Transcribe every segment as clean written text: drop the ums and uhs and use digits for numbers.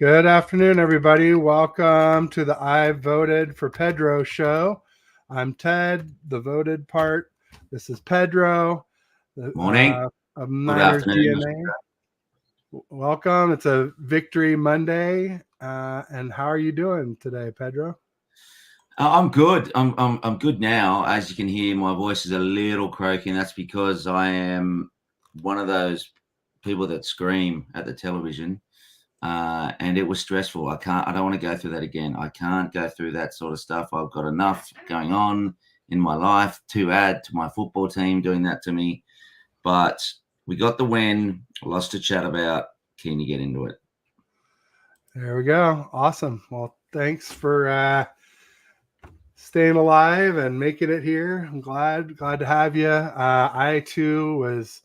Good afternoon, everybody. Welcome to the I Voted for Pedro Show. I'm Ted, the voted part. This is Pedro, Morning. of Good Niners afternoon. DNA. Welcome. It's a Victory Monday. And how are you doing today, Pedro? I'm good. I'm good now. As you can hear, my voice is a little croaky, and that's because I am one of those people that scream at the television. And it was stressful. I don't want to go through that again. I can't go through that sort of stuff. I've got enough going on in my life to add to my football team doing that to me. But we got the win. Lots to chat about. Keen to get into it. There we go. Awesome. Well, thanks for staying alive and making it here. I'm glad to have you. I too was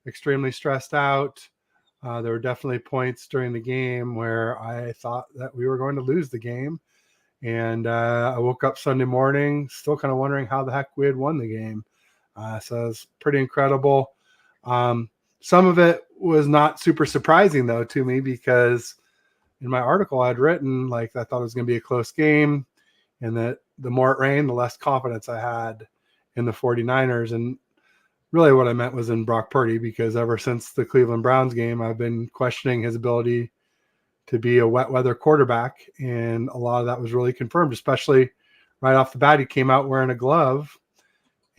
extremely stressed out. There were definitely points during the game where I thought that we were going to lose the game. And I woke up Sunday morning still kind of wondering how the heck we had won the game. So it was pretty incredible. Some of it was not super surprising, though, to me, because in my article I'd written, I thought it was going to be a close game, and that the more it rained, the less confidence I had in the 49ers. And really what I meant was in Brock Purdy, because ever since the Cleveland Browns game, I've been questioning his ability to be a wet weather quarterback. And a lot of that was really confirmed, especially right off the bat. He came out wearing a glove.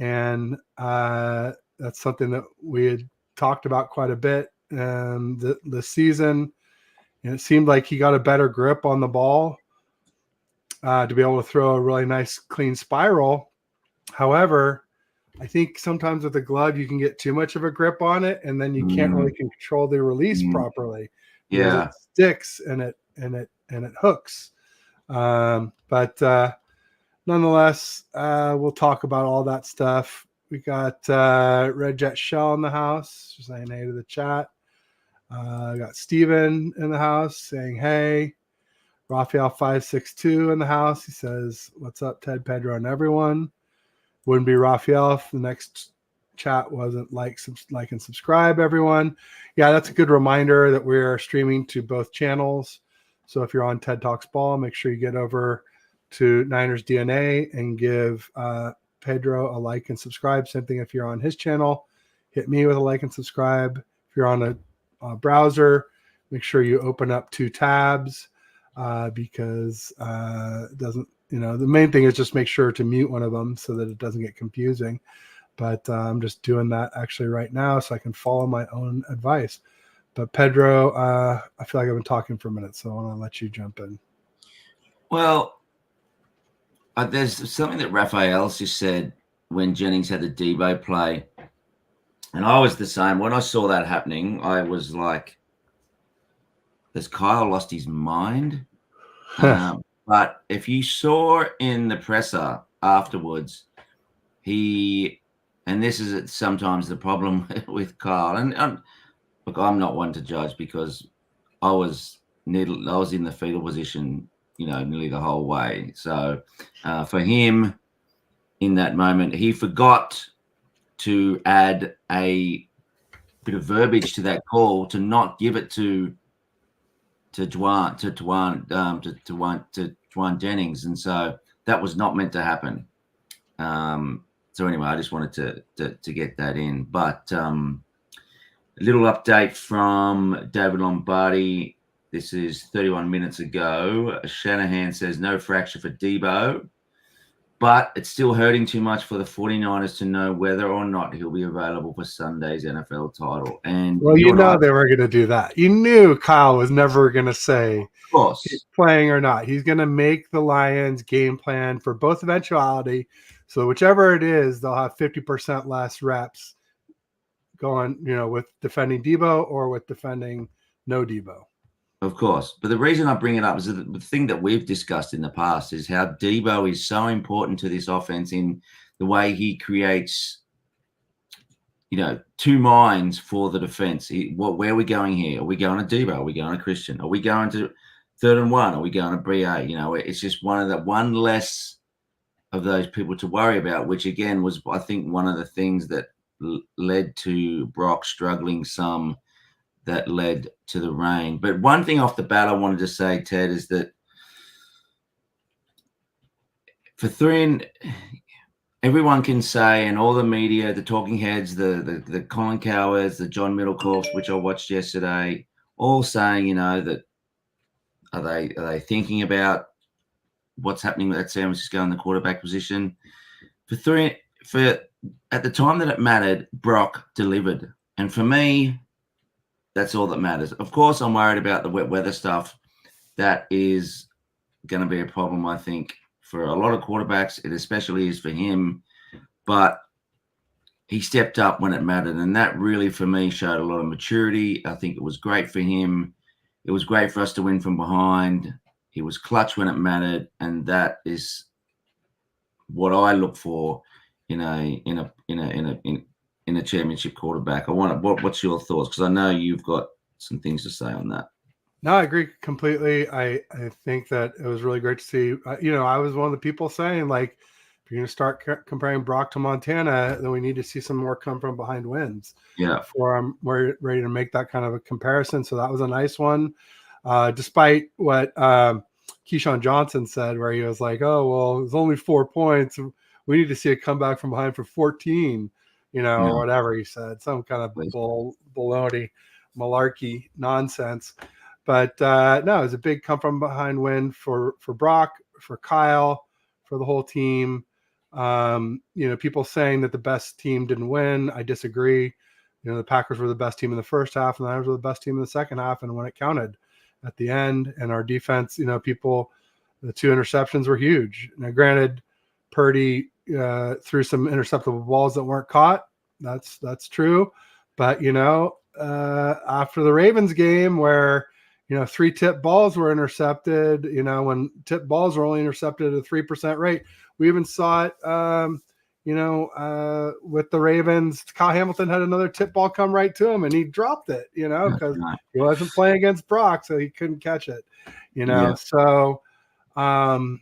And that's something that we had talked about quite a bit the season. And it seemed like he got a better grip on the ball to be able to throw a really nice, clean spiral. However, I think sometimes with a glove, you can get too much of a grip on it, and then you can't really control the release properly. Yeah, it sticks and it hooks. But nonetheless, we'll talk about all that stuff. We got Red Jet Shell in the house, just saying hey to the chat. Got Steven in the house saying hey. Raphael 562 in the house. He says, "What's up, Ted, Pedro, and everyone?" Wouldn't be Raphael if the next chat wasn't like and subscribe, everyone. Yeah, that's a good reminder that we're streaming to both channels. So if you're on TED Talks Ball, make sure you get over to Niners DNA and give Pedro a like and subscribe. Same thing if you're on his channel. Hit me with a like and subscribe. If you're on a browser, make sure you open up 2 tabs because it doesn't. The main thing is just make sure to mute one of them so that it doesn't get confusing. But I'm just doing that actually right now so I can follow my own advice. But Pedro, I feel like I've been talking for a minute, so I want to let you jump in. Well, there's something that Raphael just said when Jennings had the Debo play. And I was the same. When I saw that happening, I was like, has Kyle lost his mind? But if you saw in the presser afterwards, and this is sometimes the problem with Kyle, and look, I'm not one to judge because I was in the fetal position, nearly the whole way. So for him in that moment, he forgot to add a bit of verbiage to that call to not give it to Juwan Jennings, and so that was not meant to happen. So anyway, I just wanted to get that in. But a little update from David Lombardi. This is 31 minutes ago. Shanahan says no fracture for Debo, but it's still hurting too much for the 49ers to know whether or not he'll be available for Sunday's NFL title. And well, they were going to do that. You knew Kyle was never going to say of course he's playing or not. He's going to make the Lions game plan for both eventuality. So whichever it is, they'll have 50% less reps going, with defending Debo or with defending no Debo. Of course. But the reason I bring it up is that the thing that we've discussed in the past is how Debo is so important to this offense in the way he creates, 2 minds for the defense. Where are we going here? Are we going to Debo? Are we going to Christian? Are we going to 3rd and 1? Are we going to BA? It's just one less of those people to worry about, which again was, I think, one of the things that led to Brock struggling some that led to the rain. But one thing off the bat I wanted to say, Ted, is that for everyone can say, and all the media, the talking heads, the Colin Cowards, the John Middlecoffs, which I watched yesterday, all saying, that are they thinking about what's happening with that San Francisco in the quarterback position? For at the time that it mattered, Brock delivered. And for me, that's all that matters. Of course, I'm worried about the wet weather stuff. That is going to be a problem, I think, for a lot of quarterbacks. It especially is for him. But he stepped up when it mattered. And that really, for me, showed a lot of maturity. I think it was great for him. It was great for us to win from behind. He was clutch when it mattered. And that is what I look for in a championship quarterback. What's your thoughts? Because I know you've got some things to say on that. No, I agree completely. I think that it was really great to see. I was one of the people saying, like, if you're going to start comparing Brock to Montana, then we need to see some more come from behind wins. Yeah, we're ready to make that kind of a comparison. So that was a nice one, despite what Keyshawn Johnson said, where he was like, "Oh, well, it's only 4 points. We need to see a comeback from behind for 14." Or whatever he said, some kind of baloney, malarkey nonsense. But no, it was a big come from behind win for Brock, for Kyle, for the whole team. People saying that the best team didn't win. I disagree. The Packers were the best team in the first half, and the Niners were the best team in the second half. And when it counted at the end, and our defense, the 2 interceptions were huge. Now, granted, Purdy threw some interceptable balls that weren't caught. That's true. But, after the Ravens game where, 3 tip balls were intercepted, when tip balls were only intercepted at a 3% rate, we even saw it, with the Ravens. Kyle Hamilton had another tip ball come right to him and he dropped it, because he wasn't playing against Brock, so he couldn't catch it, So, I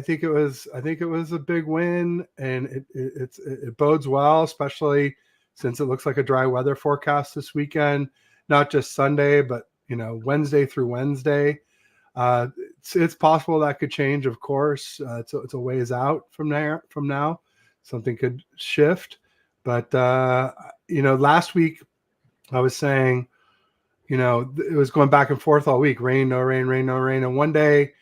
think it was a big win, and it bodes well, especially since it looks like a dry weather forecast this weekend, not just Sunday, but Wednesday through Wednesday. It's possible that could change, of course. It's a ways out from now. Something could shift, but last week I was saying, it was going back and forth all week, rain, no rain, rain, no rain, and one day,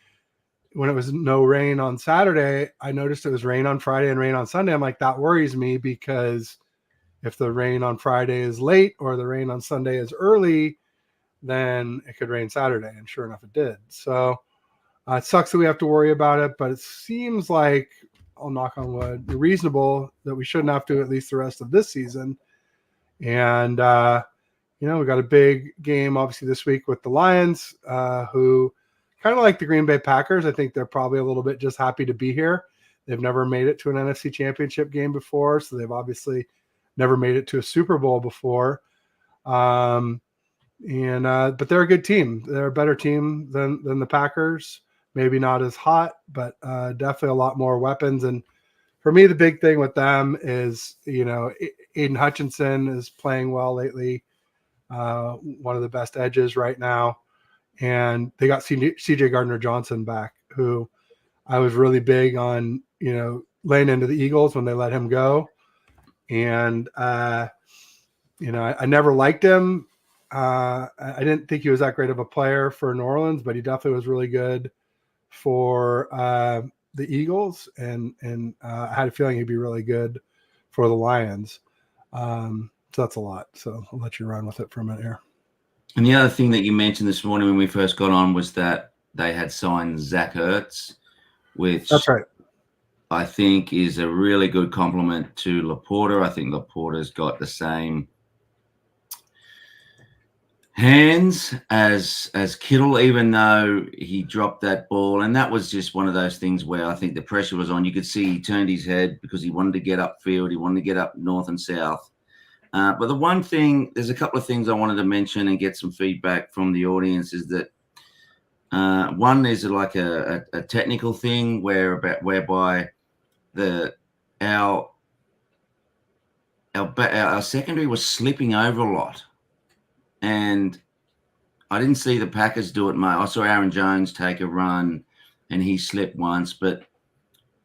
when it was no rain on Saturday, I noticed it was rain on Friday and rain on Sunday. I'm like, that worries me, because if the rain on Friday is late or the rain on Sunday is early, then it could rain Saturday. And sure enough, it did. So it sucks that we have to worry about it, but it seems like, I'll knock on wood, reasonable that we shouldn't have to at least the rest of this season. And, we got a big game, obviously, this week with the Lions, who kind of like the Green Bay Packers. I think they're probably a little bit just happy to be here. They've never made it to an NFC Championship game before, so they've obviously never made it to a Super Bowl before. But they're a good team. They're a better team than the Packers. Maybe not as hot, but definitely a lot more weapons. And for me, the big thing with them is, Aiden Hutchinson is playing well lately. One of the best edges right now. And they got CJ Gardner-Johnson back, who I was really big on, laying into the Eagles when they let him go. And, I never liked him. I didn't think he was that great of a player for New Orleans, but he definitely was really good for the Eagles. And I had a feeling he'd be really good for the Lions. So that's a lot. So I'll let you run with it for a minute here. And the other thing that you mentioned this morning when we first got on was that they had signed Zach Ertz, which that's right. I think is a really good compliment to Laporta. I think Laporta's got the same hands as Kittle, even though he dropped that ball. And that was just one of those things where I think the pressure was on. You could see he turned his head because he wanted to get upfield. He wanted to get up north and south. But the one thing, there's a couple of things I wanted to mention and get some feedback from the audience is that one is like a technical thing whereby our secondary was slipping over a lot. and I didn't see the Packers do it much. I saw Aaron Jones take a run, and he slipped once. But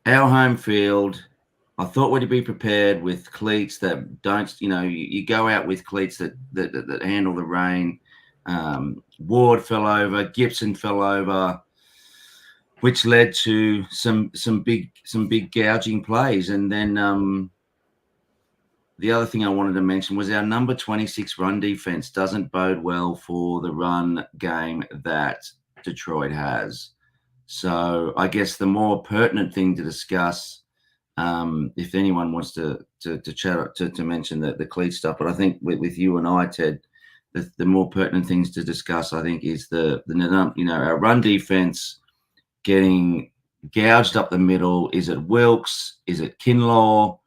our home field, I thought we'd be prepared with cleats that don't, you go out with cleats that handle the rain. Ward fell over, Gibson fell over, which led to some big gouging plays. And then the other thing I wanted to mention was our number 26 run defense doesn't bode well for the run game that Detroit has. So I guess the more pertinent thing to discuss, if anyone wants to chat to mention the cleat stuff, but I think with you and I, Ted, the more pertinent things to discuss, I think, is our run defense getting gouged up the middle. Is it Wilkes? Is it Kinlaw?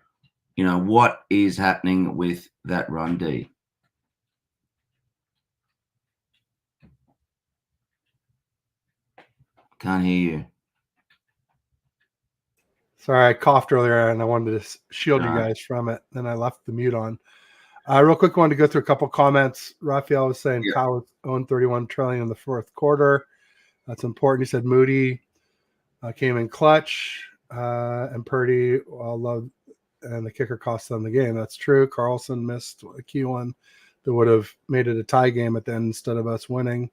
What is happening with that run D? Can't hear you. Sorry, I coughed earlier and I wanted to shield you guys from it. Then I left the mute on. Real quick, I wanted to go through a couple comments. Raphael was saying Kyle was owned 31 trailing in the fourth quarter. That's important. He said Moody came in clutch, and Purdy loved, and the kicker cost them the game. That's true. Carlson missed a key one that would have made it a tie game at the end instead of us winning.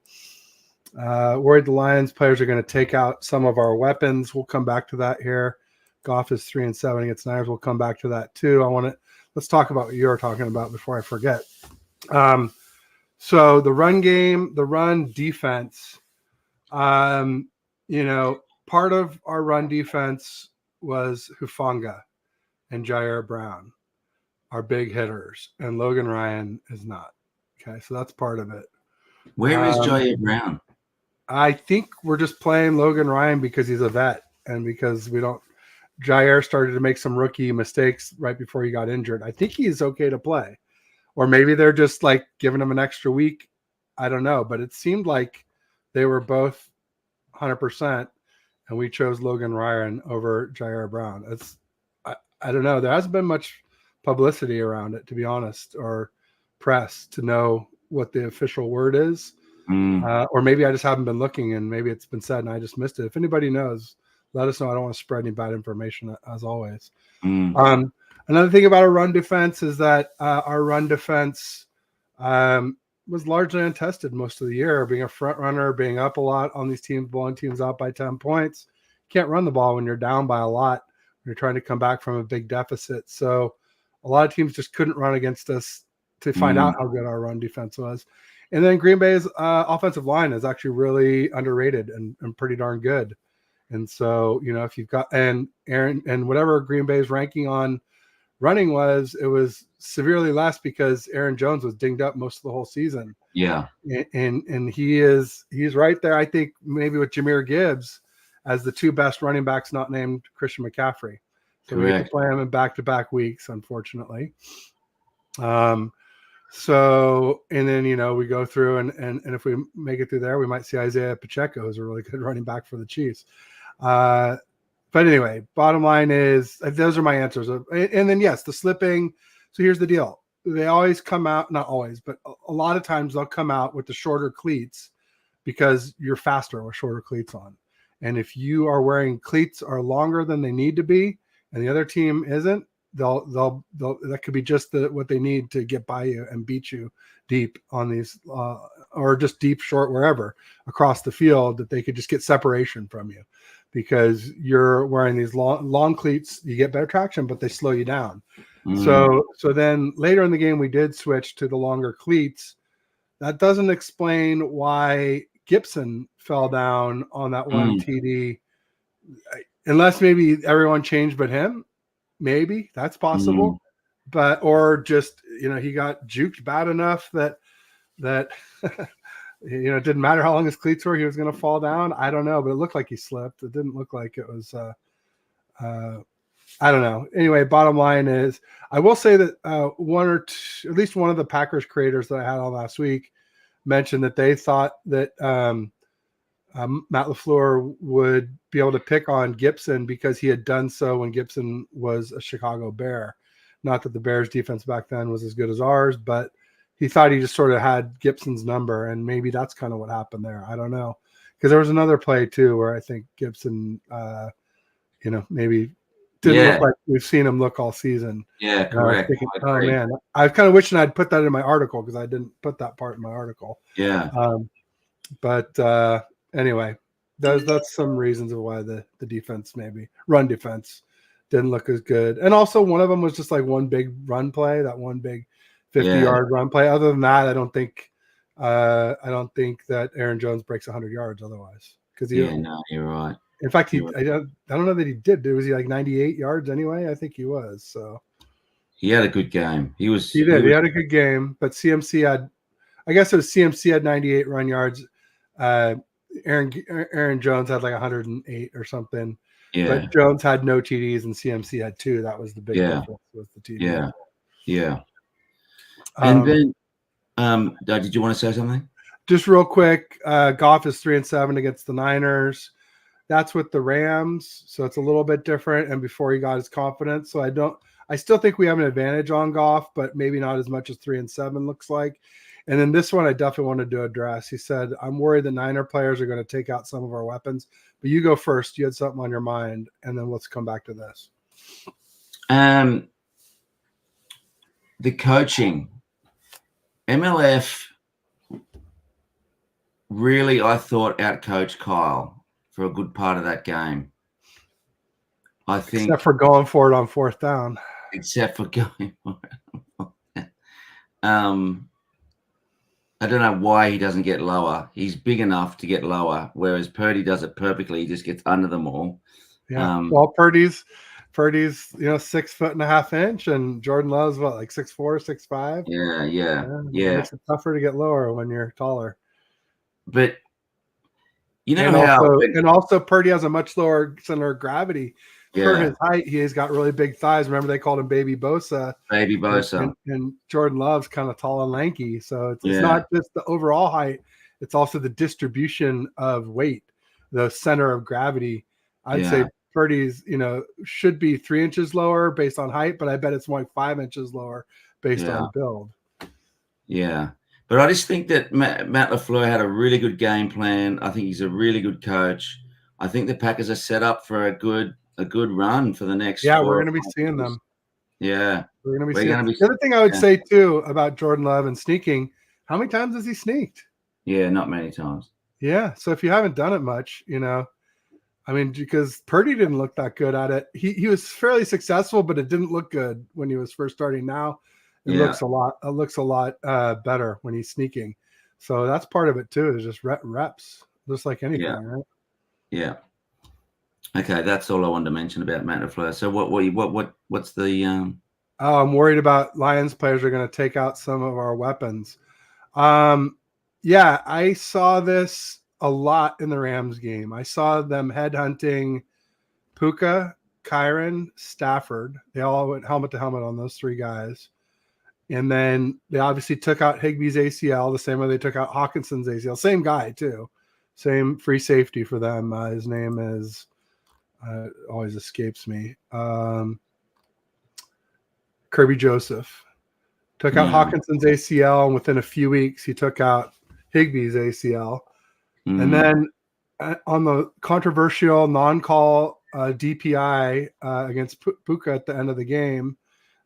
Worried the Lions players are going to take out some of our weapons. We'll come back to that here. Goff is 3-7 against Niners. We'll come back to that too. Let's talk about what you're talking about before I forget. So the run game, the run defense, part of our run defense was Hufanga and Jair Brown, our big hitters, and Logan Ryan is not. Okay, so that's part of it. Where is Jair Brown? I think we're just playing Logan Ryan because he's a vet and because Jair started to make some rookie mistakes right before he got injured. I think he's okay to play. Or maybe they're just like giving him an extra week. I don't know. But it seemed like they were both 100%, and we chose Logan Ryan over Jair Brown. I don't know. There hasn't been much publicity around it, to be honest, or press to know what the official word is. Or maybe I just haven't been looking and maybe it's been said and I just missed it. If anybody knows, let us know. I don't want to spread any bad information, as always. Another thing about our run defense is that our run defense was largely untested most of the year, being a front runner, being up a lot on these teams, blowing teams out by 10 points. You can't run the ball when you're down by a lot, when you're trying to come back from a big deficit. So a lot of teams just couldn't run against us to find out how good our run defense was. And then Green Bay's offensive line is actually really underrated and pretty darn good. And so, if you've got and Aaron and whatever Green Bay's ranking on running was, it was severely less because Aaron Jones was dinged up most of the whole season. Yeah. And he's right there, I think, maybe with Jahmyr Gibbs as the two best running backs not named Christian McCaffrey. So we get to play him in back-to-back weeks, unfortunately. So, and then, we go through and if we make it through there, we might see Isaiah Pacheco, who's a really good running back for the Chiefs. But anyway, bottom line is those are my answers. And then, yes, the slipping. So here's the deal. They always come out, not always, but a lot of times they'll come out with the shorter cleats because you're faster with shorter cleats on. And if you are wearing cleats are longer than they need to be and the other team isn't, they'll that could be just what they need to get by you and beat you deep on these or just deep short wherever across the field, that they could just get separation from you because you're wearing these long cleats. You get better traction, but they slow you down. So then later in the game we did switch to the longer cleats. That doesn't explain why Gibson fell down on that one TD, unless maybe everyone changed but him. Maybe that's possible, but or just he got juked bad enough that it didn't matter how long his cleats were, he was going to fall down. I don't know, but it looked like he slipped. It didn't look like it was. I don't know. Anyway, bottom line is, I will say that at least one of the Packers creators that I had on last week mentioned that they thought that Matt LaFleur would be able to pick on Gibson because he had done so when Gibson was a Chicago Bear. Not that the Bears defense back then was as good as ours, but he thought he just sort of had Gibson's number, and maybe that's kind of what happened there. I don't know, because there was another play too where I think Gibson, maybe didn't look like we've seen him look all season. Yeah, and I was correct. thinking, oh man, I was kind of wishing I'd put that in my article because I didn't put that part in my article. Yeah. But anyway, that's some reasons of why the defense, maybe run defense, didn't look as good. And also one of them was just like one big run play, that one big 50-yard run play. Other than that, I don't think that Aaron Jones breaks 100 yards otherwise. No, you're right. In fact, I don't know that he did. Was he like 98 yards anyway? I think he was. So he had a good game. He had a good game, but CMC had, I guess it was CMC had 98 run yards. Aaron Jones had like 108 or something. Yeah. But Jones had no TDs and CMC had 2. That was the big difference with the TD. Yeah. Yeah. And then did you want to say something? Just real quick, Goff is 3-7 against the Niners. That's with the Rams, so it's a little bit different. And before he got his confidence, so I still think we have an advantage on Goff, but maybe not as much as 3-7 looks like. And then this one, I definitely wanted to address. He said, "I'm worried the Niner players are going to take out some of our weapons." But you go first. You had something on your mind, and then let's come back to this. The coaching, MLF. Really, I thought outcoached Kyle for a good part of that game. I think, except for going for it on 4th down. Except for going for it. I don't know why he doesn't get lower. He's big enough to get lower, whereas Purdy does it perfectly. He just gets under them all. Yeah. Well, Purdy's 6'1.5", and Jordan Love's what, like 6'4", 6'5". Yeah. It makes it tougher to get lower when you're taller. But you know and also Purdy has a much lower center of gravity for his height. He's got really big thighs. Remember they called him Baby Bosa. And Jordan Love's kind of tall and lanky. So it's not just the overall height. It's also the distribution of weight, the center of gravity. I'd say Purdy's, should be 3 inches lower based on height, but I bet it's more like 5 inches lower based on build. Yeah. But I just think that Matt LaFleur had a really good game plan. I think he's a really good coach. I think the Packers are set up for a good run for the next. Yeah, we're going to be seeing them. Yeah, we're going to be seeing them. The other thing I would say too about Jordan Love and sneaking, how many times has he sneaked? Yeah, not many times. Yeah, so if you haven't done it much, because Purdy didn't look that good at it. He was fairly successful, but it didn't look good when he was first starting. Now it looks a lot better when he's sneaking. So that's part of it too. Is just reps, just like anything, right? Yeah. Okay, that's all I wanted to mention about Matt LaFleur. So what's the? I'm worried about Lions players are going to take out some of our weapons. I saw this a lot in the Rams game. I saw them headhunting Puka, Kyron, Stafford. They all went helmet to helmet on those 3 guys. And then they obviously took out Higbee's ACL the same way they took out Hawkinson's ACL. Same guy, too. Same free safety for them. His name is always escapes me. Kirby Joseph. Took out Hawkinson's ACL, and within a few weeks, he took out Higbee's ACL. And then on the controversial non-call DPI against Puka at the end of the game,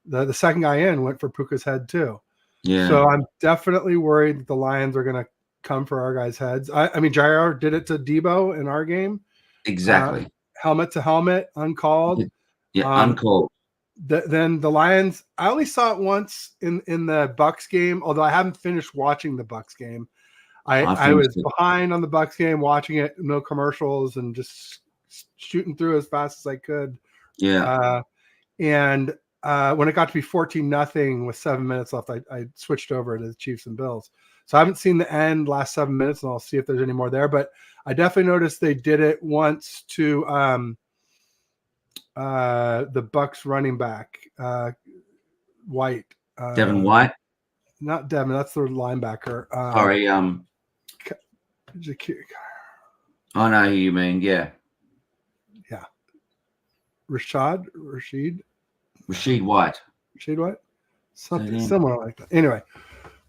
the second guy in went for Puka's head too. Yeah. So I'm definitely worried that the Lions are going to come for our guys' heads. I mean, Jair did it to Debo in our game. Exactly. Helmet to helmet, uncalled. Yeah, uncalled. Then the Lions, I only saw it once in the Bucks game, although I haven't finished watching the Bucks game. I was behind on the Bucks game, watching it, no commercials, and just shooting through as fast as I could. Yeah. And when it got to be 14-0 with 7 minutes left, I switched over to the Chiefs and Bills. So I haven't seen the end last 7 minutes, and I'll see if there's any more there. But I definitely noticed they did it once to the Bucks running back, White. Devin White? Not Devin, that's their linebacker. Sorry. I know who you mean, yeah. Yeah. Rashid White. Something similar like that. Anyway,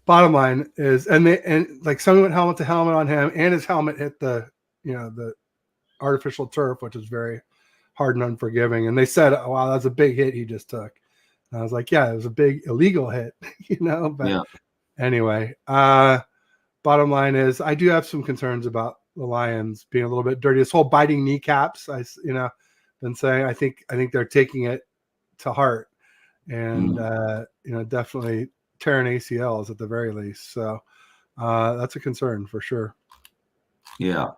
bottom line is, and like someone went helmet to helmet on him, and his helmet hit the artificial turf, which is very hard and unforgiving. And they said, oh, wow, that's a big hit he just took. And I was like, yeah, it was a big illegal hit, but anyway, bottom line is I do have some concerns about the Lions being a little bit dirty. This whole biting kneecaps, been saying, I think they're taking it to heart, and definitely tearing ACLs at the very least. So that's a concern for sure. Yeah.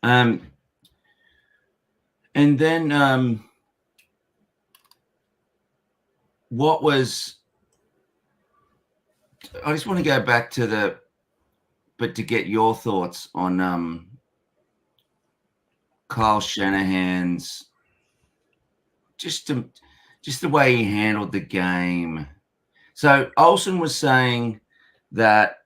And then what was, I just want to go back to to get your thoughts on Kyle Shanahan's, just the way he handled the game. So Olsen was saying that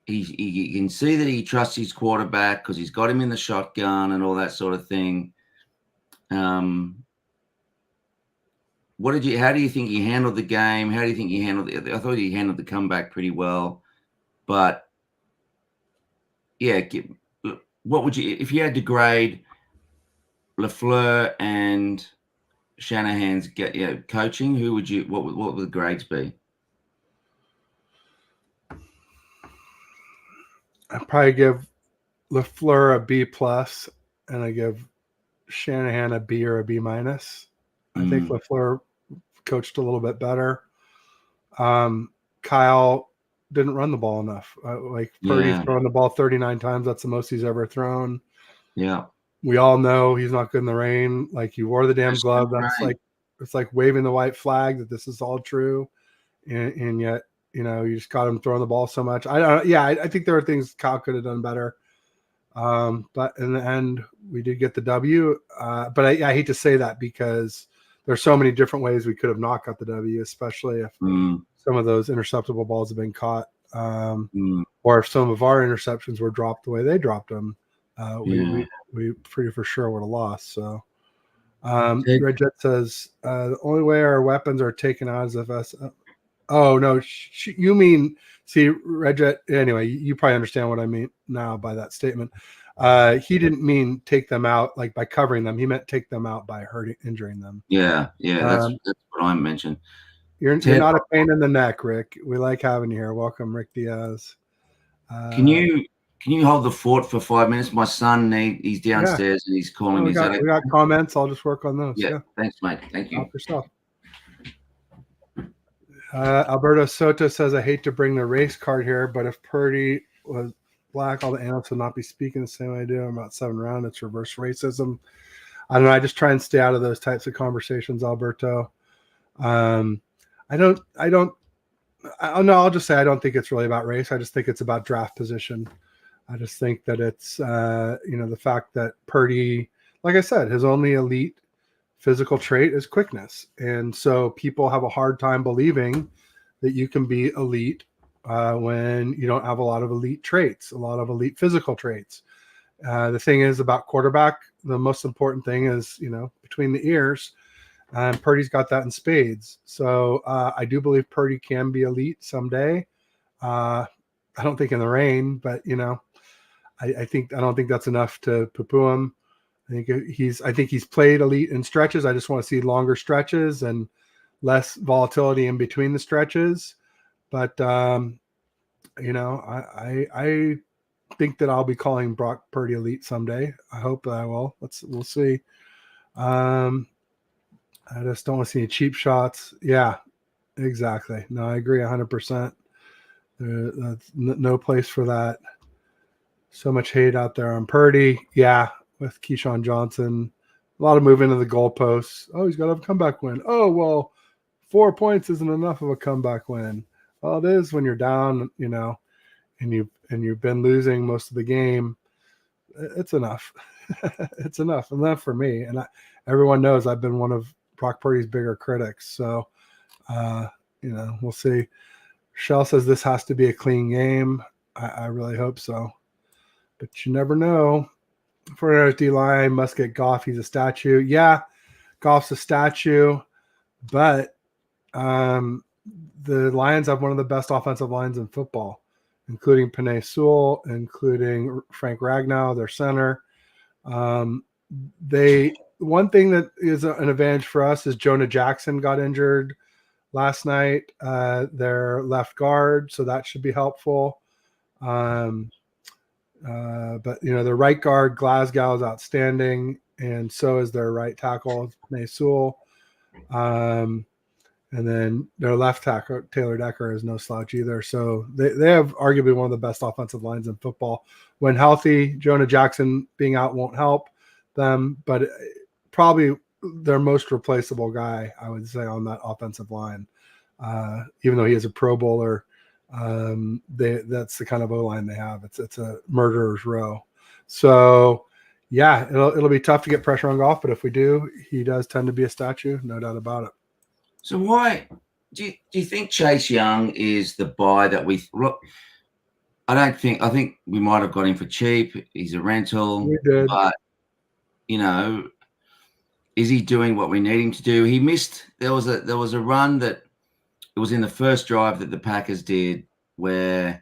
he can see that he trusts his quarterback because he's got him in the shotgun and all that sort of thing. How do you think he handled the game? How do you think he handled it? I thought he handled the comeback pretty well, but yeah, what would you, if you had to grade LaFleur and Shanahan's coaching, what would the grades be? I'd probably give LaFleur a B+, and I give Shanahan a B or a B-. I think LaFleur coached a little bit better. Kyle didn't run the ball enough. Purdy's thrown the ball 39 times. That's the most he's ever thrown. Yeah. We all know he's not good in the rain. Like, he wore the damn glove. That's right. It's like waving the white flag that this is all true. And yet, you just got him throwing the ball so much. I think there are things Kyle could have done better. But in the end, we did get the W. But I hate to say that because there's so many different ways we could have not got the W, especially if some of those interceptable balls have been caught, or if some of our interceptions were dropped the way they dropped them. We pretty for sure would have lost. So Red Jet says the only way our weapons are taken out is if us. Oh no, you mean, see, Red Jet. Anyway, you probably understand what I mean now by that statement. He didn't mean take them out like by covering them. He meant take them out by injuring them. Yeah, that's what I mentioned. You're not a pain in the neck, Rick. We like having you here. Welcome, Rick Diaz. Can you hold the fort for 5 minutes? My son, he's downstairs and he's calling me. We got comments. I'll just work on those. Yeah. Thanks, mate. Thank you. Help yourself. Alberto Soto says, I hate to bring the race card here, but if Purdy was black, all the analysts would not be speaking the same way I do. I'm about 7 round. It's reverse racism. I don't know. I just try and stay out of those types of conversations, Alberto. I'll just say I don't think it's really about race. I just think it's about draft position. I just think that it's, the fact that Purdy, like I said, his only elite physical trait is quickness. And so people have a hard time believing that you can be elite when you don't have a lot of elite traits, a lot of elite physical traits. The thing is about quarterback, the most important thing is, between the ears. And Purdy's got that in spades. So I do believe Purdy can be elite someday. I don't think in the rain, but, I don't think that's enough to poo-poo him. I think he's played elite in stretches. I just want to see longer stretches and less volatility in between the stretches. But, I think that I'll be calling Brock Purdy elite someday. I hope that I will. We'll see. I just don't want to see any cheap shots. Yeah, exactly. No, I agree 100%. There's no place for that. So much hate out there on Purdy. Yeah, with Keyshawn Johnson. A lot of moving of the goalposts. Oh, he's got to have a comeback win. Oh, well, 4 points isn't enough of a comeback win. Well, it is when you're down, and you've been losing most of the game. It's enough. It's enough for me. And everyone knows I've been one of Brock Purdy's bigger critics. So, we'll see. Shell says this has to be a clean game. I really hope so. But you never know. For D-line, must get Goff. He's a statue. Yeah, Goff's a statue. But, the Lions have one of the best offensive lines in football, including Penei Sewell, including Frank Ragnow, their center. One thing that is an advantage for us is Jonah Jackson got injured last night, their left guard, so that should be helpful. But their right guard Glasgow is outstanding, and so is their right tackle Penei Sewell. And then their left tackle Taylor Decker is no slouch either. So they have arguably one of the best offensive lines in football. When healthy, Jonah Jackson being out won't help them, but probably their most replaceable guy, I would say, on that offensive line. Even though he is a Pro Bowler, that's the kind of O-line they have. It's a murderer's row. So yeah, it'll be tough to get pressure on Goff, but if we do, he does tend to be a statue, no doubt about it. So why do you think Chase Young is the buy that we look? I think we might have got him for cheap. He's a rental. We did. But is he doing what we need him to do? He missed. There was a run that it was in the first drive that the Packers did where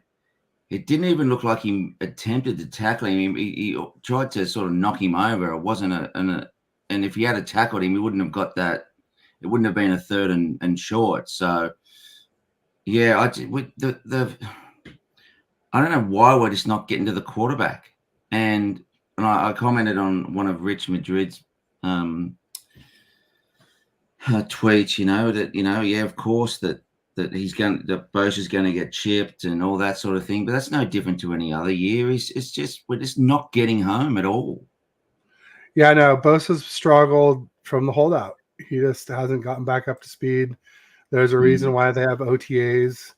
it didn't even look like he attempted to tackle him. He tried to sort of knock him over. It wasn't and if he had tackled him, he wouldn't have got that. It wouldn't have been a third and short. So yeah, I don't know why we're just not getting to the quarterback. And I commented on one of Rich Madrid's tweets, that yeah, of course that Bosa's going to get chipped and all that sort of thing, but that's no different to any other year. We're just not getting home at all. Yeah, no, Bosa's struggled from the holdout. He just hasn't gotten back up to speed. There's a reason why they have OTAs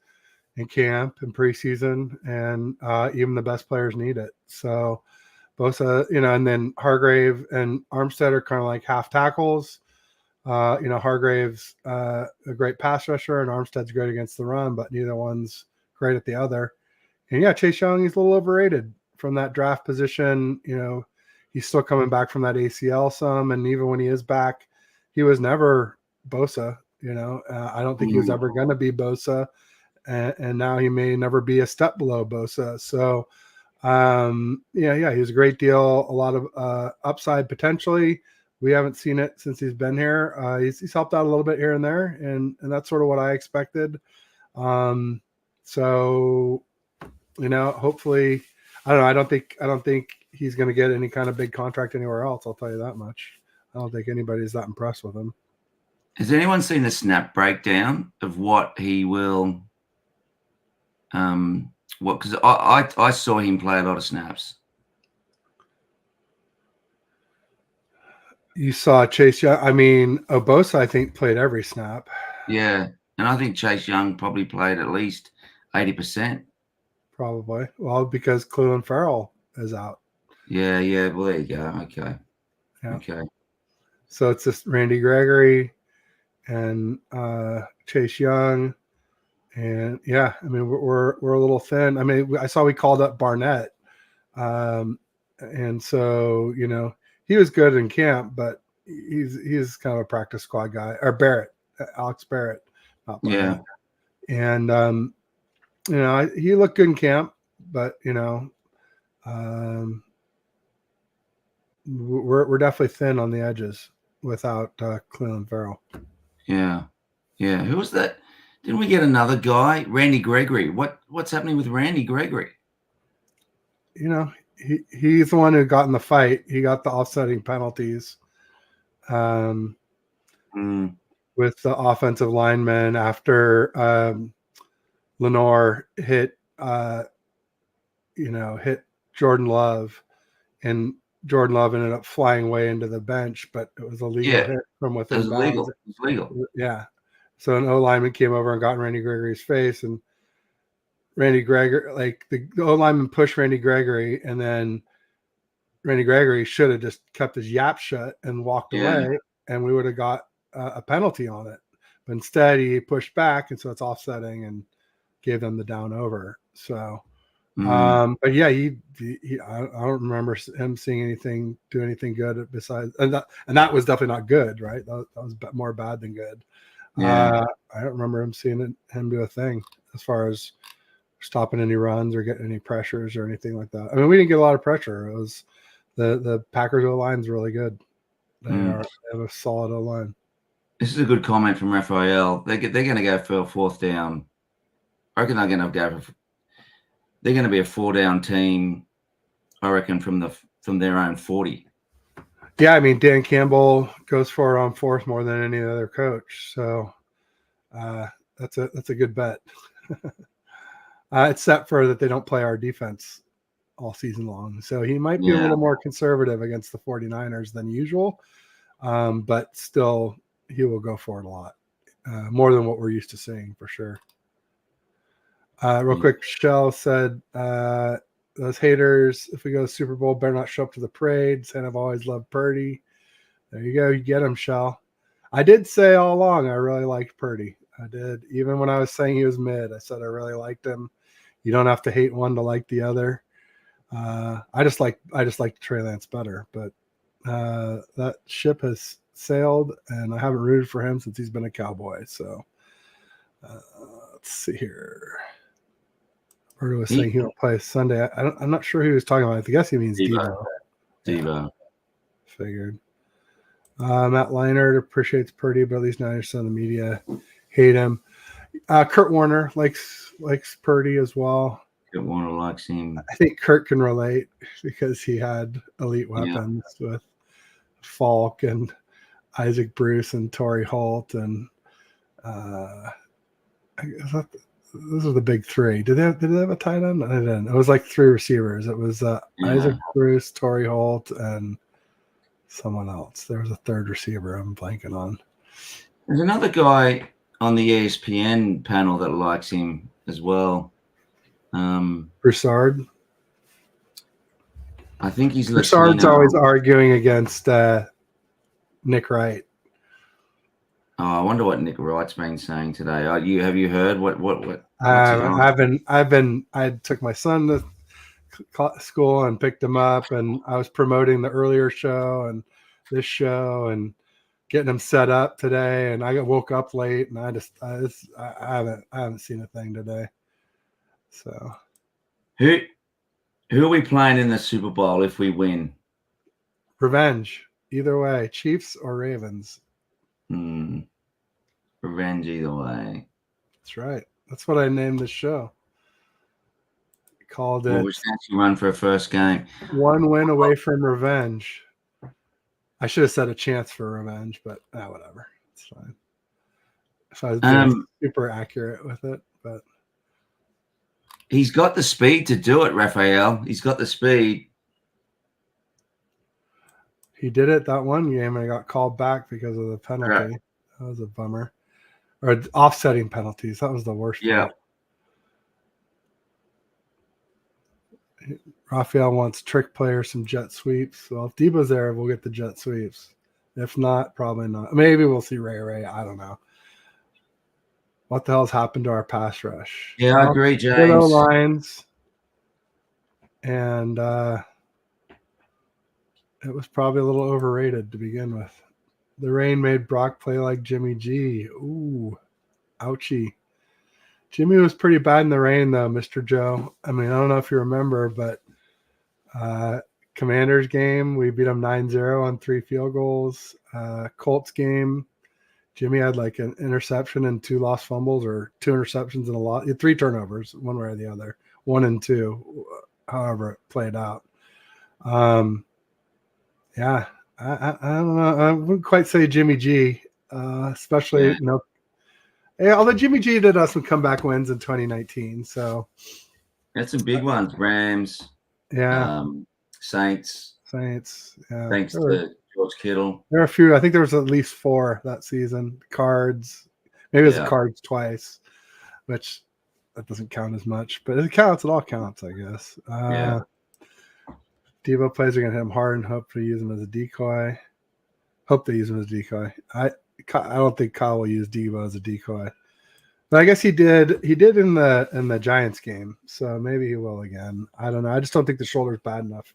in camp and preseason, and even the best players need it. So Bosa, and then Hargrave and Armstead are kind of like half tackles. Hargrave's a great pass rusher, and Armstead's great against the run, but neither one's great at the other. And yeah, Chase Young, he's a little overrated from that draft position. He's still coming back from that ACL some, and even when he is back, he was never Bosa. I don't think he was ever going to be Bosa, and now he may never be a step below Bosa. So, he was a great deal, a lot of upside potentially. We haven't seen it since he's been here. He's helped out a little bit here and there, and that's sort of what I expected. So, hopefully, I don't know. I don't think he's going to get any kind of big contract anywhere else. I'll tell you that much. I don't think anybody's that impressed with him. Has anyone seen the snap breakdown of what he will? Because I saw him play a lot of snaps. You saw Chase Young. I mean, Bosa, I think, played every snap. Yeah, and I think Chase Young probably played at least 80%. Probably. Well, because Cleveland Farrell is out. Yeah. Well, there you go. Okay. Yeah. Okay. So it's just Randy Gregory and Chase Young. And yeah, I mean, we're a little thin. I mean, I saw we called up Barnett. And so, he was good in camp, but he's kind of a practice squad guy. Or Barrett, Alex Barrett. Not Barnett. Yeah. And, he looked good in camp, but, we're definitely thin on the edges without Cleveland Farrell. Yeah. Who was that? Didn't we get another guy, Randy Gregory? What's happening with Randy Gregory? He's the one who got in the fight. He got the offsetting penalties with the offensive lineman after Lenore hit Jordan Love, and Jordan Love ended up flying away into the bench, but it was a legal hit from within bounds. It's legal. Yeah. So an O lineman came over and got in Randy Gregory's face, and Randy Gregory, like the O lineman pushed Randy Gregory, and then Randy Gregory should have just kept his yap shut and walked away, and we would have got a penalty on it. But instead, he pushed back, and so it's offsetting and gave them the down over. So, but yeah, I don't remember him seeing do anything good besides, and that was definitely not good, right? That was more bad than good. Yeah. I don't remember him do a thing as far as stopping any runs or getting any pressures or anything like that. I mean, we didn't get a lot of pressure. It was the Packers O line's really good. They have a solid O line. This is a good comment from Raphael. They're going to go for a fourth down. I reckon they're going to be a 4-down team. I reckon from their own 40. Yeah, I mean, Dan Campbell goes for it on fourth more than any other coach, so that's a good bet. Except for that they don't play our defense all season long, so he might be a little more conservative against the 49ers than usual, but still he will go for it a lot, more than what we're used to seeing for sure. Real quick, Shell said, those haters, if we go to the Super Bowl, better not show up to the parade, saying I've always loved Purdy. There you go. You get him, Shell. I did say all along I really liked Purdy. I did. Even when I was saying he was mid, I said I really liked him. You don't have to hate one to like the other. I just like Trey Lance better, but that ship has sailed, and I haven't rooted for him since he's been a Cowboy. So let's see here. Roberto was saying he won't play Sunday. I'm not sure who he was talking about. I guess he means Devo. Devo. Figured. Matt Leinart appreciates Purdy, but at least 90% of the media hate him. Kurt Warner likes Purdy as well. Kurt Warner likes him. I think Kurt can relate because he had elite weapons with Falk and Isaac Bruce and Torrey Holt and those are the big three. Did they have a tight end? I didn't. It was like three receivers. It was Isaac Bruce, Torrey Holt, and someone else. There was a third receiver I'm blanking on. There's another guy on the ESPN panel that likes him as well. Broussard. I think he's Broussard's always arguing against Nick Wright. Oh, I wonder what Nick Wright's been saying today. Have you heard what? I took my son to school and picked him up, and I was promoting the earlier show and this show and getting him set up today. And I woke up late, and I haven't seen a thing today. So, who are we playing in the Super Bowl if we win? Revenge, either way, Chiefs or Ravens. Revenge either way. That's right. That's what I named the show. I called it. We should actually run for a first game. One win away from revenge. I should have said a chance for revenge, but whatever. It's fine. If I was being super accurate with it, but he's got the speed to do it, Raphael. He's got the speed. He did it that one game and got called back because of the penalty. Right. That was a bummer. Or offsetting penalties. That was the worst. Yeah. Part. Raphael wants trick players, some jet sweeps. Well, if Debo's there, we'll get the jet sweeps. If not, probably not. Maybe we'll see Ray. I don't know. What the hell's happened to our pass rush? Yeah, I agree, James. Lines. And it was probably a little overrated to begin with. The rain made Brock play like Jimmy G. Ooh, ouchie. Jimmy was pretty bad in the rain, though, Mr. Joe. I mean, I don't know if you remember, but Commanders game, we beat them 9-0 on 3 field goals. Colts game, Jimmy had like an interception and 2 lost fumbles, or 2 interceptions and 3 turnovers, one way or the other, 1 and 2, however it played out. Yeah. I don't know. I wouldn't quite say Jimmy G, especially no. Yeah, although Jimmy G did have some comeback wins in 2019, so that's some big ones. Rams, Saints. Yeah. Thanks to George Kittle. There are a few. I think there was at least 4 that season. Cards, maybe it was the Cards twice, which that doesn't count as much, but it counts. It all counts, I guess. Devo plays are going to hit him hard and hope to use him as a decoy. Hope they use him as a decoy. I don't think Kyle will use Devo as a decoy, but I guess he did in the Giants game, so maybe he will again. I don't know. I just don't think the shoulder's bad enough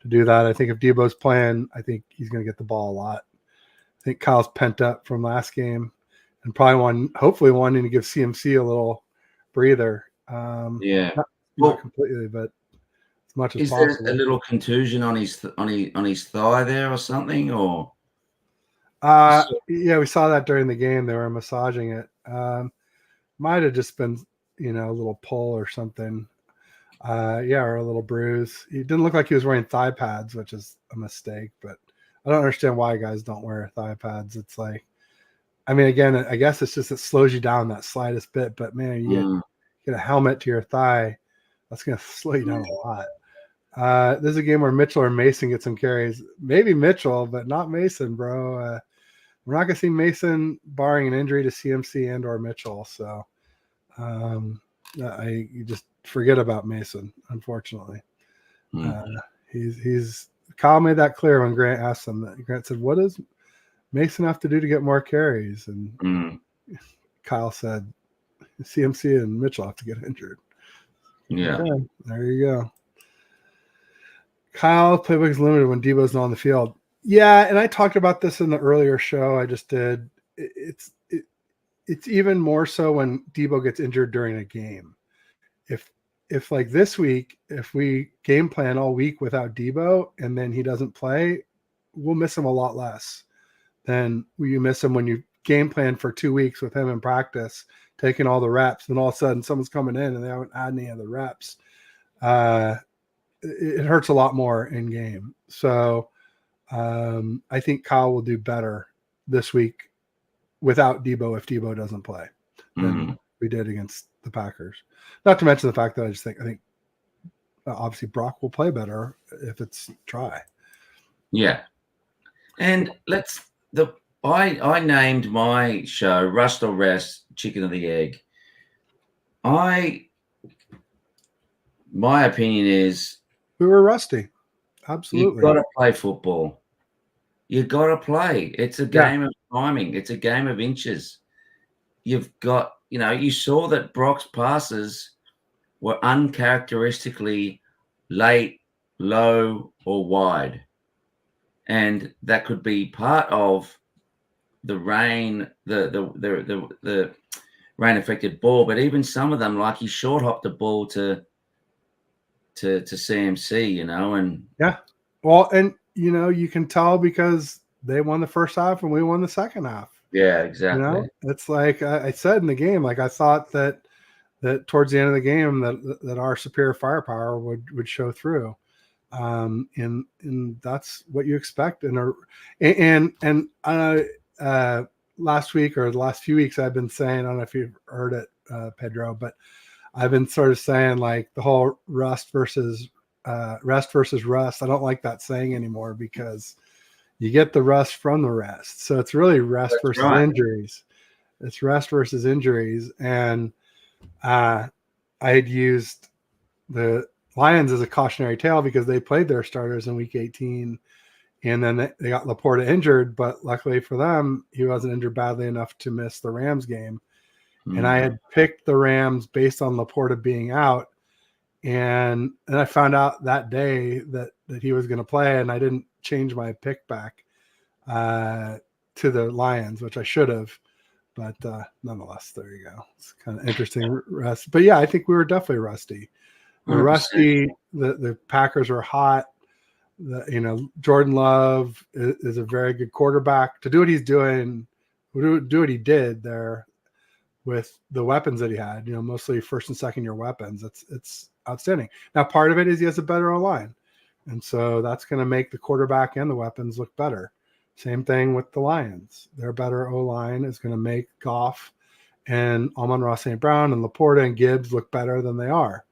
to do that. I think if Devo's playing, I think he's going to get the ball a lot. I think Kyle's pent up from last game, and probably hopefully wanting to give CMC a little breather. Yeah. Not completely, but as much as Is possible. there a little contusion on his thigh there or something, or? Yeah, we saw that during the game. They were massaging it. Might have just been, a little pull or something. Or a little bruise. He didn't look like he was wearing thigh pads, which is a mistake, but I don't understand why guys don't wear thigh pads. It's like, I mean, again, I guess it's just, it slows you down that slightest bit, but man, you get a helmet to your thigh, that's going to slow you down a lot. This is a game where Mitchell or Mason get some carries. Maybe Mitchell, but not Mason, bro. We're not going to see Mason barring an injury to CMC and or Mitchell. So you just forget about Mason, unfortunately. He's Kyle made that clear when Grant asked him that. Grant said, what does Mason have to do to get more carries? And Kyle said, CMC and Mitchell have to get injured. Yeah. Okay, there you go. Kyle, playbook is limited when Debo's not on the field. Yeah, and I talked about this in the earlier show I just did. It's even more so when Debo gets injured during a game. If like this week, if we game plan all week without Debo and then he doesn't play, we'll miss him a lot less than you miss him when you game plan for 2 weeks with him in practice, taking all the reps, and all of a sudden someone's coming in and they haven't had any of the reps. It hurts a lot more in game. So I think Kyle will do better this week without Debo if Debo doesn't play than we did against the Packers. Not to mention the fact that I think obviously Brock will play better if it's dry. Yeah. And I named my show Rust or Rest, Chicken or the Egg. My opinion is we were rusty. Absolutely. You've got to play football. You've got to play. It's a game of timing. It's a game of inches. You've got, you saw that Brock's passes were uncharacteristically late, low, or wide. And that could be part of the rain, the rain affected ball, but even some of them, like he short hopped the ball to CMC, and well, and you can tell because they won the first half and we won the second half. Yeah, exactly. It's like I said in the game, like I thought that towards the end of the game that our superior firepower would show through. And that's what you expect. And last week or the last few weeks, I've been saying, I don't know if you've heard it, Pedro, but I've been sort of saying like the whole rest versus rust. I don't like that saying anymore because you get the rust from the rest. So it's really rest versus injuries. It's rest versus injuries. And I had used the Lions as a cautionary tale because they played their starters in week 18 and then they got Laporta injured, but luckily for them, he wasn't injured badly enough to miss the Rams game. And I had picked the Rams based on Laporta being out. And I found out that day that he was going to play, and I didn't change my pick back to the Lions, which I should have. But nonetheless, there you go. It's kind of interesting rest. But yeah, I think we were definitely rusty. We were rusty. The Packers were hot. Jordan Love is a very good quarterback. To do what he's doing, do what he did there with the weapons that he had, mostly first and second year weapons. It's outstanding. Now, part of it is he has a better O-line. And so that's going to make the quarterback and the weapons look better. Same thing with the Lions. Their better O-line is going to make Goff and Amon-Ra St. Brown and Laporta and Gibbs look better than they are.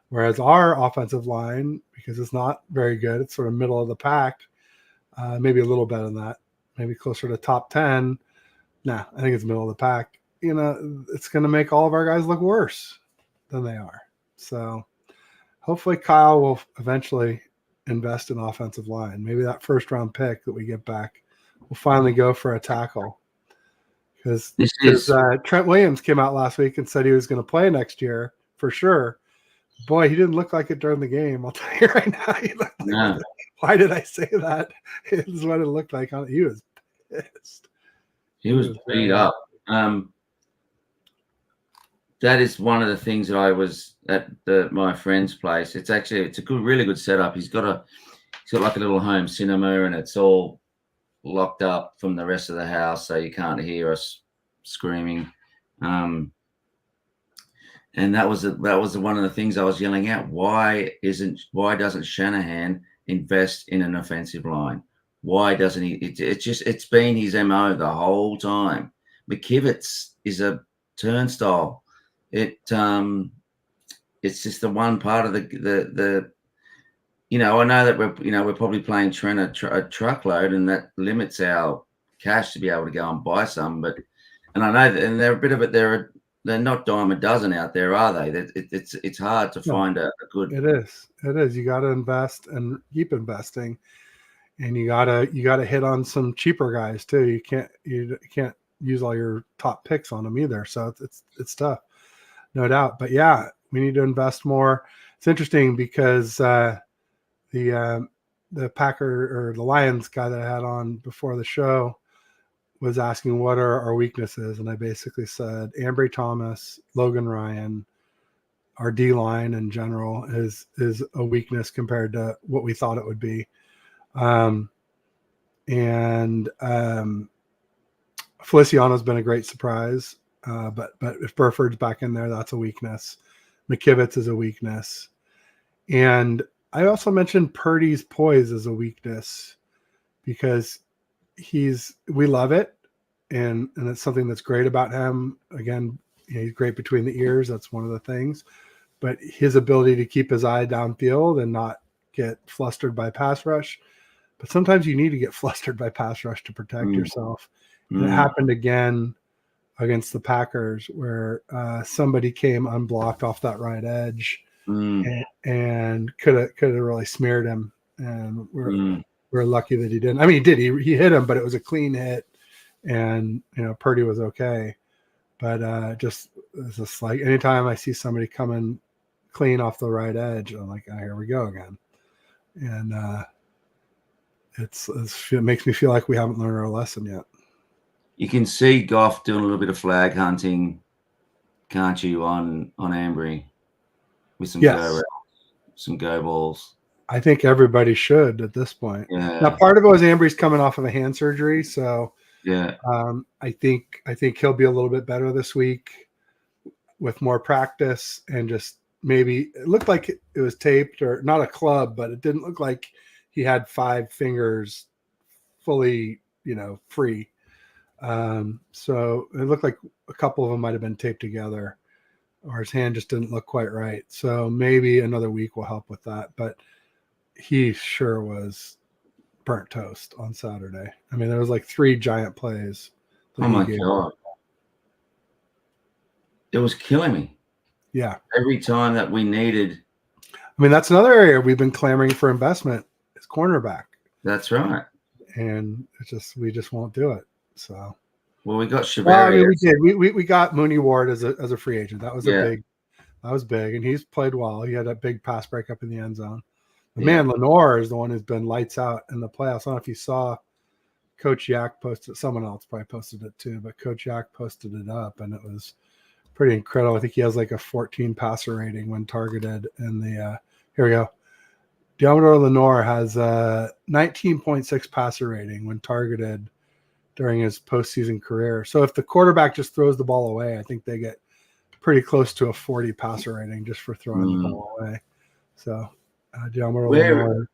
Whereas our offensive line, because it's not very good, it's sort of middle of the pack, maybe a little better than that, maybe closer to top 10. Nah, I think it's middle of the pack. It's going to make all of our guys look worse than they are. So hopefully Kyle will eventually invest in offensive line. Maybe that first round pick that we get back will finally go for a tackle. Because Trent Williams came out last week and said he was going to play next year for sure. Boy, he didn't look like it during the game. I'll tell you right now. He looked like, why did I say that? This is what it looked like. He was pissed. He was beat up. That is one of the things that I was at my friend's place. It's a really good setup. He's got like a little home cinema, and it's all locked up from the rest of the house, so you can't hear us screaming. And that was one of the things I was yelling out. Why doesn't Shanahan invest in an offensive line? Why doesn't he? It's been his MO the whole time. McKivitz is a turnstile. It's just the one part of the I know that we're probably playing Trent a truckload, and that limits our cash to be able to go and buy some. And I know that, and they're a bit of it. They're not dime a dozen out there, are they? It's hard to find a good. It is. You got to invest and keep investing, and you gotta hit on some cheaper guys too. You can't use all your top picks on them either. So it's tough, no doubt. But yeah, we need to invest more. It's interesting because the Packer or the Lions guy that I had on before the show was asking what are our weaknesses, and I basically said Ambry Thomas, Logan Ryan, our D line in general is a weakness compared to what we thought it would be. Feliciano's been a great surprise, but if Burford's back in there, that's a weakness. McKivitz is a weakness, and I also mentioned Purdy's poise as a weakness because we love it, and it's something that's great about him. Again, he's great between the ears. That's one of the things, but his ability to keep his eye downfield and not get flustered by pass rush. But sometimes you need to get flustered by pass rush to protect yourself. And it happened again against the Packers where somebody came unblocked off that right edge and could have really smeared him. And we're lucky that he didn't. I mean, he did. He hit him, but it was a clean hit, and Purdy was okay. But it's just like anytime I see somebody coming clean off the right edge, I'm like, oh, here we go again. And it makes me feel like we haven't learned our lesson yet. You can see Goff doing a little bit of flag hunting, can't you, on Ambry with some go balls. I think everybody should at this point. Yeah. Now, part of it was Ambry's coming off of a hand surgery, so yeah. I think he'll be a little bit better this week with more practice, and just maybe it looked like it was taped, or not a club, but it didn't look like he had 5 fingers fully, free. So it looked like a couple of them might have been taped together, or his hand just didn't look quite right. So maybe another week will help with that. But he sure was burnt toast on Saturday. I mean, there was like 3 giant plays. Oh my God. It was killing me. Yeah. Every time that we needed. I mean, that's another area we've been clamoring for investment is cornerback. That's right. And we just won't do it. So, well, we got Shabari. Well, I mean, we did. We got Mooney Ward as a free agent. That was big, and he's played well. He had a big pass breakup in the end zone. The man Lenore is the one who's been lights out in the playoffs. I don't know if you saw Coach Yak posted. Someone else probably posted it too, but Coach Yak posted it up, and it was pretty incredible. I think he has like a 14 passer rating when targeted. And here we go. Diamador Lenore has a 19.6 passer rating when targeted during his postseason career. So if the quarterback just throws the ball away, I think they get pretty close to a 40 passer rating just for throwing the ball away. So Diamador Lenore.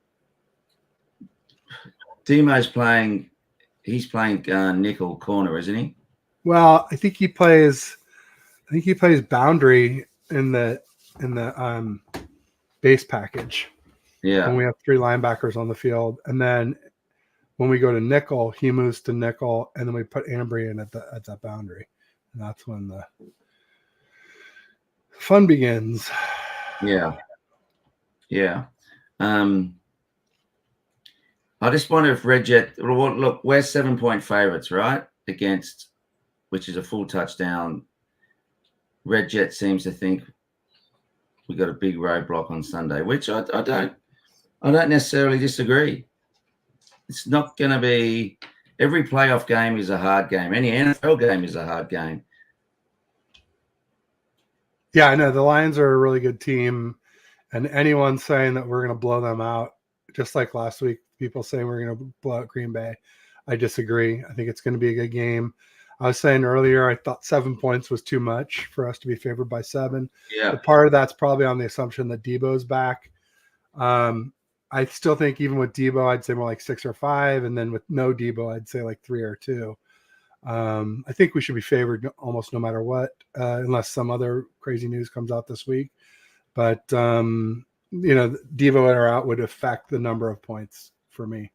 Demo's playing. He's playing nickel corner, isn't he? Well, I think he plays boundary in the base package. Yeah. And we have 3 linebackers on the field, and then when we go to nickel, he moves to nickel, and then we put Ambry in at that boundary, and that's when the fun begins. Yeah. Yeah. I just wonder if Red Jet. Look, we're 7-point favorites, right? Against, which is a full touchdown. Red Jet seems to think we got a big roadblock on Sunday, which I don't necessarily disagree. It's not going to be every playoff game is a hard game. Any NFL game is a hard game. Yeah, I know the Lions are a really good team, and anyone saying that we're going to blow them out, just like last week, people saying we're going to blow out Green Bay, I disagree. I think it's going to be a good game. I was saying earlier, I thought 7 points was too much for us to be favored by 7. Yeah. But part of that's probably on the assumption that Debo's back. I still think even with Debo, I'd say more like 6 or 5, and then with no Debo, I'd say like 3 or 2. I think we should be favored almost no matter what, unless some other crazy news comes out this week. But Devo in or out would affect the number of points for me.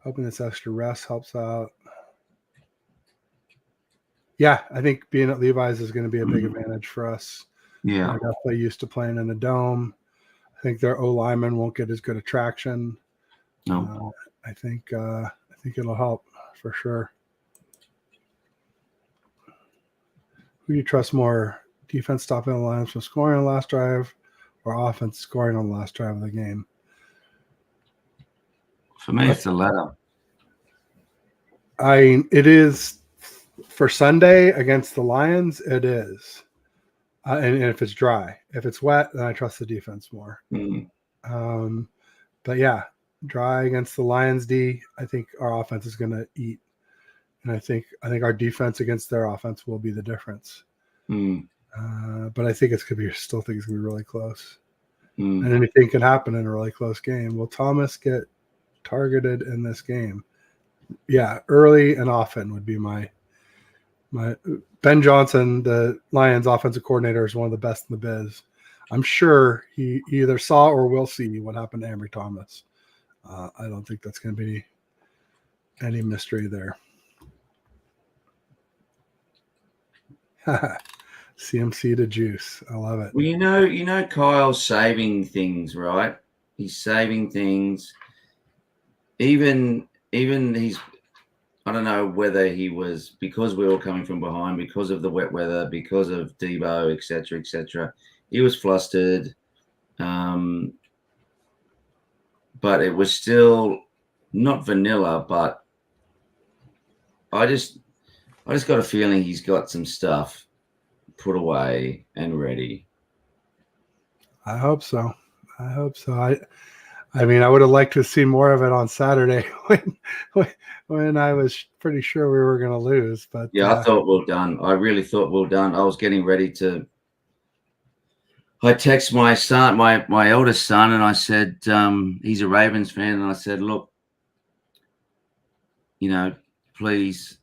Hoping this extra rest helps out. Yeah, I think being at Levi's is going to be a big advantage for us. Yeah, they're definitely used to playing in the dome. I think their O linemen won't get as good a traction. no. I think it'll help for sure. Who do you trust more? Defense stopping the Lions from scoring on the last drive, or offense scoring on the last drive of the game? For me, it's the latter. It is for Sunday against the Lions. It is, and if it's dry, if it's wet, then I trust the defense more. But yeah, dry against the Lions D, I think our offense is going to eat, and I think our defense against their offense will be the difference. But I think still think it's going to be really close, and anything can happen in a really close game. Will Thomas get targeted in this game? Yeah, early and often would be my Ben Johnson, the Lions offensive coordinator, is one of the best in the biz. I'm sure he either saw or will see what happened to Ambry Thomas. I don't think that's going to be any mystery there. CMC to juice. I love it. Well, you know, Kyle's saving things, right? He's saving things. Even he's, I don't know whether he was, because we were coming from behind, because of the wet weather, because of Debo, etc., etc. He was flustered, but it was still not vanilla. But I just got a feeling he's got some stuff put away and ready. I hope so. I mean, I would have liked to see more of it on Saturday when I was pretty sure we were going to lose. But yeah, I thought well done. I really thought well done. I was getting ready to. I text my son, my eldest son, and I said he's a Ravens fan, and I said, look, please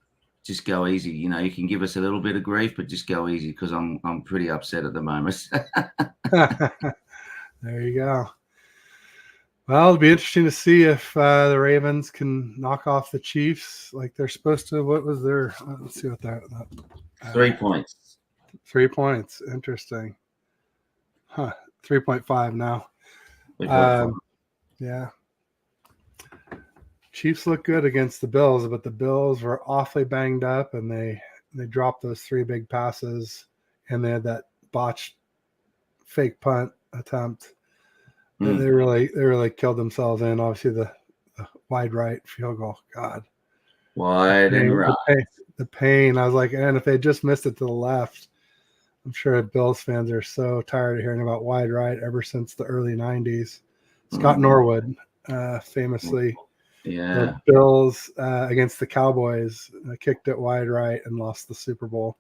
just go easy. You can give us a little bit of grief, but just go easy because I'm pretty upset at the moment. There you go. Well, it'll be interesting to see if the Ravens can knock off the Chiefs like they're supposed to. What was their? Let's see what that. 3 points. 3 points. Interesting. 3.5 now. 3.5. Yeah. Chiefs look good against the Bills, but the Bills were awfully banged up, and they dropped those 3 big passes, and they had that botched fake punt attempt. They really killed themselves in. Obviously, the wide right field goal. God, wide and right. The pain. I was like, and if they just missed it to the left, I'm sure Bills fans are so tired of hearing about wide right ever since the early '90s. Scott Norwood, famously, the Bills against the Cowboys kicked it wide right and lost the Super Bowl.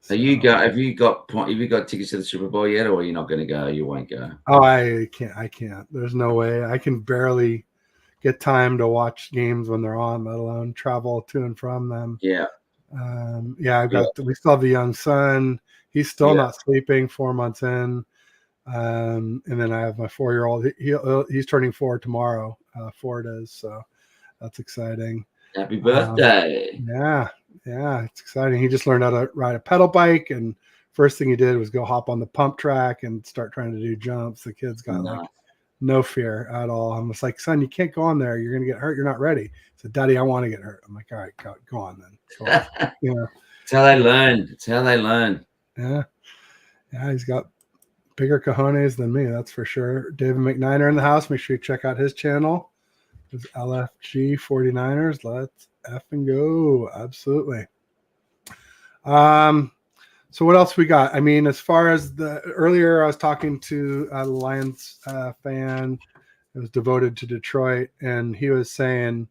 So, have you got tickets to the Super Bowl yet, or are you not going to go? You won't go. Oh, I can't. There's no way. I can barely get time to watch games when they're on, let alone travel to and from them. Yeah. We still have the young son. He's still not sleeping 4 months in. And then I have my 4-year-old. He's turning 4 tomorrow. 4 it is. So that's exciting. Happy birthday. Yeah, it's exciting. He just learned how to ride a pedal bike, and first thing he did was go hop on the pump track and start trying to do jumps. The kid's got like no fear at all. I'm just like, son, you can't go on there. You're going to get hurt. You're not ready. He said, Daddy, I want to get hurt. I'm like, all right, go on then. It's how they learn. Yeah, he's got bigger cojones than me, that's for sure. David McNiner in the house. Make sure you check out his channel. It's LFG 49ers. Let's effing go. Absolutely. So what else we got? I mean, as far as earlier, I was talking to a Lions fan who was devoted to Detroit, and he was saying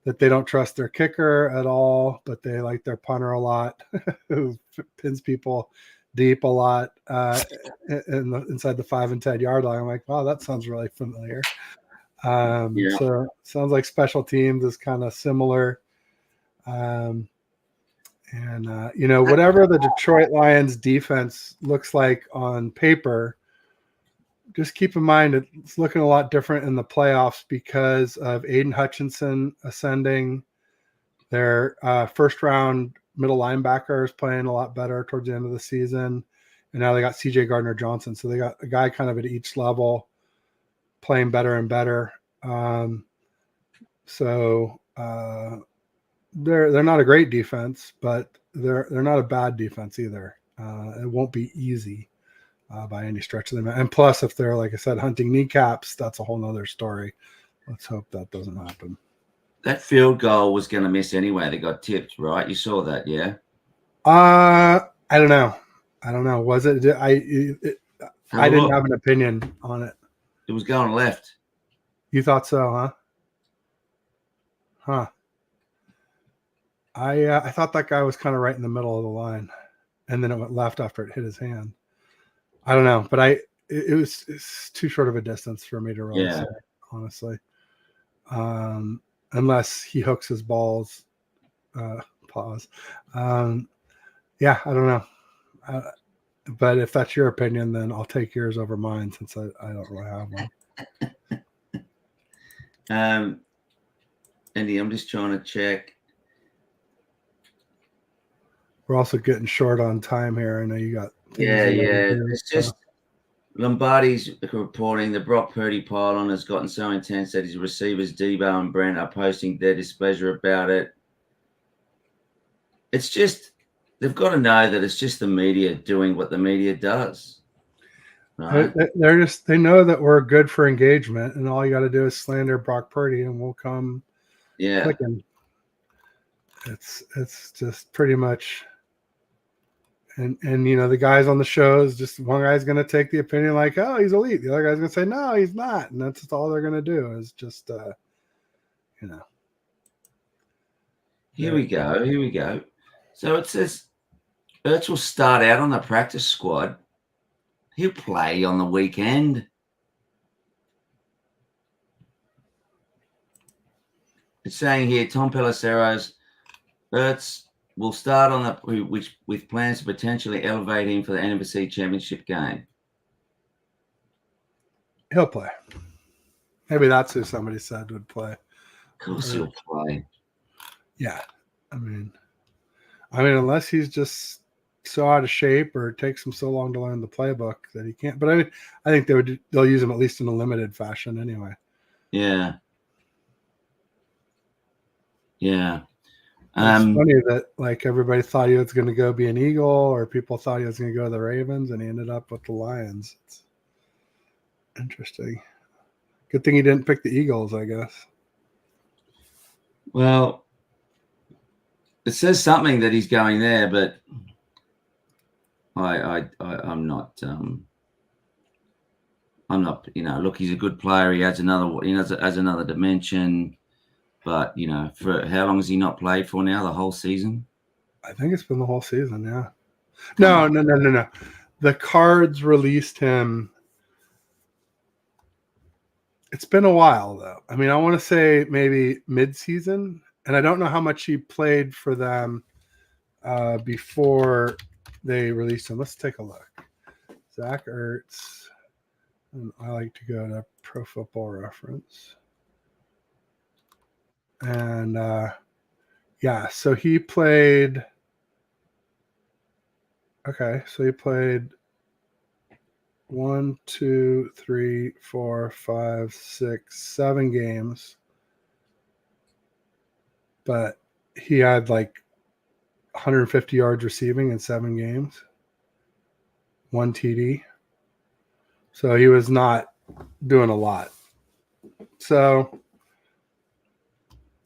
that they don't trust their kicker at all, but they like their punter a lot, who pins people deep a lot inside the 5 and 10 yard line. I'm like, wow, that sounds really familiar. So sounds like special teams is kind of similar. Whatever the Detroit Lions defense looks like on paper, just keep in mind it's looking a lot different in the playoffs because of Aiden Hutchinson ascending. Their first round middle linebacker is playing a lot better towards the end of the season. And now they got CJ Gardner-Johnson. So they got a guy kind of at each level playing better and better. They're not a great defense, but they're not a bad defense either. It won't be easy by any stretch of the imagination. And plus, if they're, like I said, hunting kneecaps, that's a whole nother story. Let's hope that doesn't happen. That field goal was going to miss anyway. They got tipped, right? You saw that, yeah? I don't know. Was it? I didn't have an opinion on it. It was going left. You thought so, huh? Huh. I thought that guy was kind of right in the middle of the line, and then it went left after it hit his hand. I don't know, but it's too short of a distance for me to really say, honestly. Unless he hooks his balls. Pause. I don't know. But if that's your opinion, then I'll take yours over mine since I don't really have one. Andy, I'm just trying to check. We're also getting short on time here. I know you got. It's just Lombardi's reporting the Brock Purdy pylon has gotten so intense that his receivers Debo and Brent are posting their displeasure about it. It's just they've got to know that it's just the media doing what the media does. Right? They know that we're good for engagement, and all you got to do is slander Brock Purdy, and we'll come clicking. It's just pretty much. And the guys on the shows, just one guy's going to take the opinion like, oh, he's elite. The other guy's going to say, no, he's not. And that's just all they're going to do is just, Here we go. So it says Ertz will start out on the practice squad. He'll play on the weekend. It's saying here, Tom Pelissero's Ertz will start on with plans to potentially elevate him for the NFC Championship game. He'll play. Maybe that's who somebody said would play. Of course he'll play. Yeah. I mean, unless he's just so out of shape or it takes him so long to learn the playbook that he can't. But I think they'll use him at least in a limited fashion anyway. Yeah. Yeah. It's funny that like everybody thought he was going to go be an Eagle, or people thought he was going to go to the Ravens, and he ended up with the Lions. It's interesting. Good thing he didn't pick the Eagles, I guess. Well, it says something that he's going there, but I'm not. Look, he's a good player. He adds another dimension. But, for how long has he not played for now? The whole season? I think it's been the whole season, yeah. No. The Cards released him. It's been a while, though. I mean, I want to say maybe mid-season. And I don't know how much he played for them before they released him. Let's take a look. Zach Ertz. And I like to go to Pro Football Reference. And so he played. Okay, so he played 1, 2, 3, 4, 5, 6, 7 games, but he had like 150 yards receiving in 7 games, 1 TD. So he was not doing a lot. So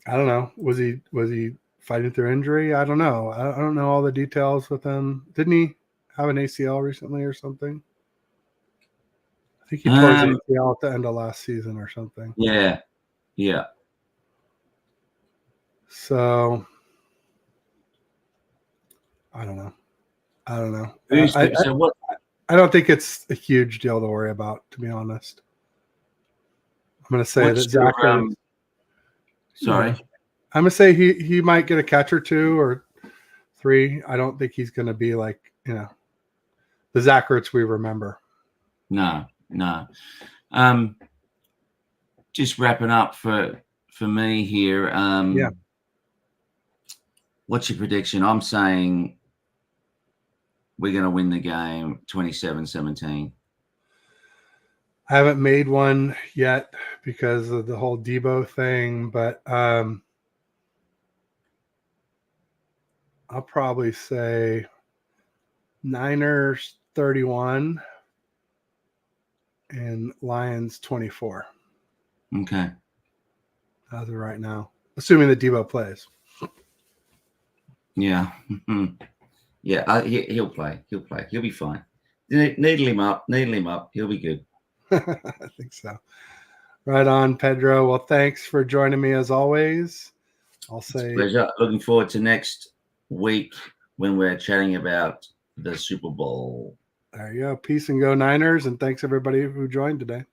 I don't know. Was he fighting through injury? I don't know. I don't know all the details with him. Didn't he have an ACL recently or something? I think he tore his ACL at the end of last season or something. Yeah. Yeah. So I don't know. So what? I don't think it's a huge deal to worry about, to be honest. I'm going to say that Zach. Sorry. I'm going to say he might get a catch or 2 or 3. I don't think he's going to be like, the Zach Ertz we remember. No. Just wrapping up for me here. Yeah. What's your prediction? I'm saying we're going to win the game 27-17. I haven't made one yet because of the whole Debo thing, but I'll probably say Niners 31 and Lions 24. Okay. As of right now, assuming that Debo plays. Yeah. Yeah. He'll play. He'll be fine. Needle him up. He'll be good. I think so. Right on, Pedro. Well, thanks for joining me as always. I'll say it's a pleasure. Looking forward to next week when we're chatting about the Super Bowl. There you go. Peace and go Niners. And thanks everybody who joined today.